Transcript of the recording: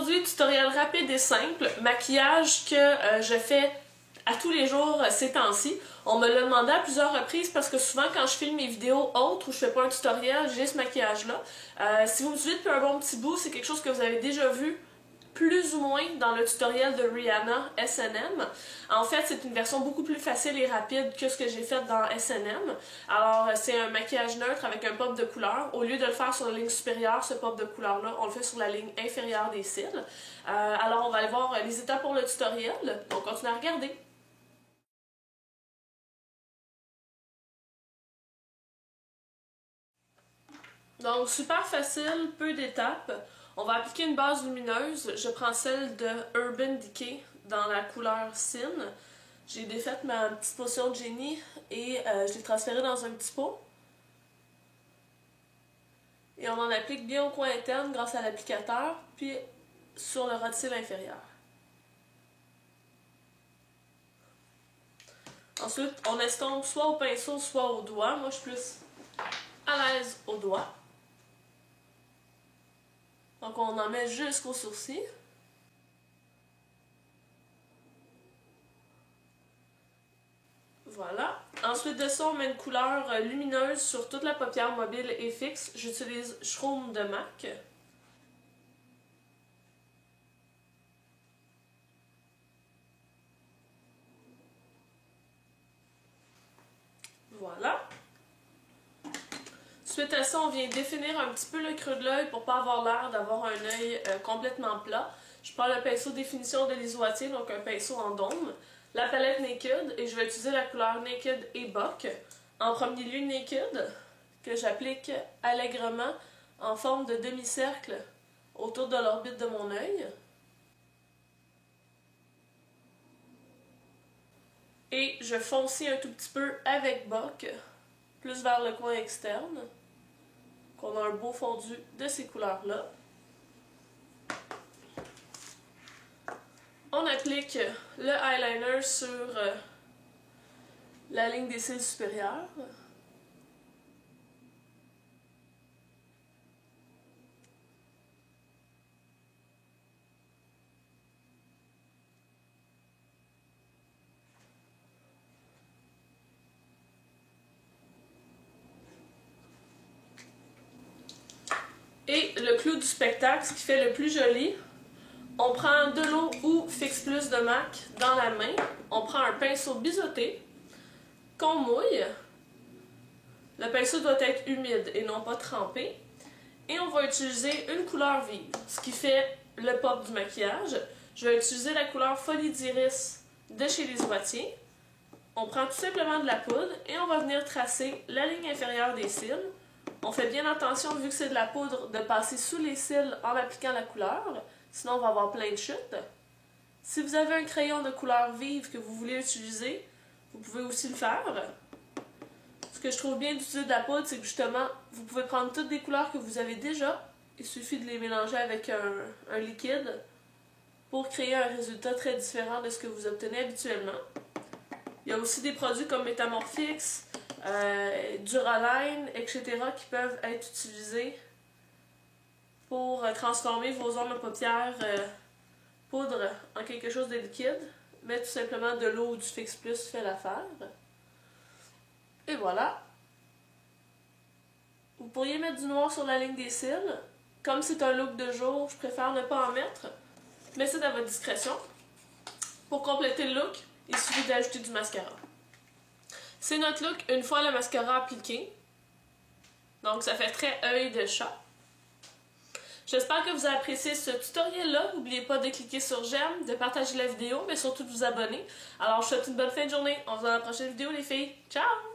aujourd'hui, tutoriel rapide et simple, maquillage que je fais à tous les jours ces temps-ci. On me l'a demandé à plusieurs reprises parce que souvent quand je filme mes vidéos autres où je fais pas un tutoriel, j'ai ce maquillage-là. Si vous me suivez depuis un bon petit bout, c'est quelque chose que vous avez déjà vu plus ou moins dans le tutoriel de Rihanna S&M. En fait, c'est une version beaucoup plus facile et rapide que ce que j'ai fait dans S&M. Alors, c'est un maquillage neutre avec un pop de couleur. Au lieu de le faire sur la ligne supérieure, ce pop de couleur-là, on le fait sur la ligne inférieure des cils. Alors, on va aller voir les étapes pour le tutoriel. On continue à regarder. Donc, super facile, peu d'étapes. On va appliquer une base lumineuse. Je prends celle de Urban Decay dans la couleur Sin. J'ai défaite ma petite potion de génie et je l'ai transférée dans un petit pot. Et on en applique bien au coin interne grâce à l'applicateur, puis sur le ras de cils inférieur. Ensuite, on estompe soit au pinceau, soit au doigt. Moi, je suis plus à l'aise au doigt. Donc, on en met jusqu'au sourcil. Voilà. Ensuite de ça, on met une couleur lumineuse sur toute la paupière mobile et fixe. J'utilise Shroom de MAC. Voilà. Suite à ça, on vient définir un petit peu le creux de l'œil pour pas avoir l'air d'avoir un œil complètement plat. Je prends le pinceau définition de l'Isoatier, donc un pinceau en dôme, la palette Naked, et je vais utiliser la couleur Naked et Buck. En premier lieu, Naked, que j'applique allègrement en forme de demi-cercle autour de l'orbite de mon œil. Et je foncis un tout petit peu avec Buck, plus vers le coin externe. On a un beau fondu de ces couleurs-là. On applique le eyeliner sur la ligne des cils supérieurs. Et le clou du spectacle, ce qui fait le plus joli, on prend de l'eau ou Fix Plus de MAC dans la main. On prend un pinceau biseauté qu'on mouille. Le pinceau doit être humide et non pas trempé. Et on va utiliser une couleur vive, ce qui fait le pop du maquillage. Je vais utiliser la couleur Folie d'Iris de chez l'Isoatier. On prend tout simplement de la poudre et on va venir tracer la ligne inférieure des cils. On fait bien attention, vu que c'est de la poudre, de passer sous les cils en appliquant la couleur, sinon on va avoir plein de chutes. Si vous avez un crayon de couleur vive que vous voulez utiliser, vous pouvez aussi le faire. Ce que je trouve bien d'utiliser de la poudre, c'est que justement, vous pouvez prendre toutes des couleurs que vous avez déjà, il suffit de les mélanger avec un liquide pour créer un résultat très différent de ce que vous obtenez habituellement. Il y a aussi des produits comme Metamorphix, Duraline, etc. qui peuvent être utilisés pour transformer vos ombres de paupières poudre en quelque chose de liquide. Mais tout simplement de l'eau ou du Fix Plus fait l'affaire. Et voilà. Vous pourriez mettre du noir sur la ligne des cils. Comme c'est un look de jour, je préfère ne pas en mettre. Mais c'est à votre discrétion. Pour compléter le look, il suffit d'ajouter du mascara. C'est notre look une fois le mascara appliqué. Donc ça fait très œil de chat. J'espère que vous avez apprécié ce tutoriel-là. N'oubliez pas de cliquer sur j'aime, de partager la vidéo, mais surtout de vous abonner. Alors je vous souhaite une bonne fin de journée. On se voit dans la prochaine vidéo les filles. Ciao!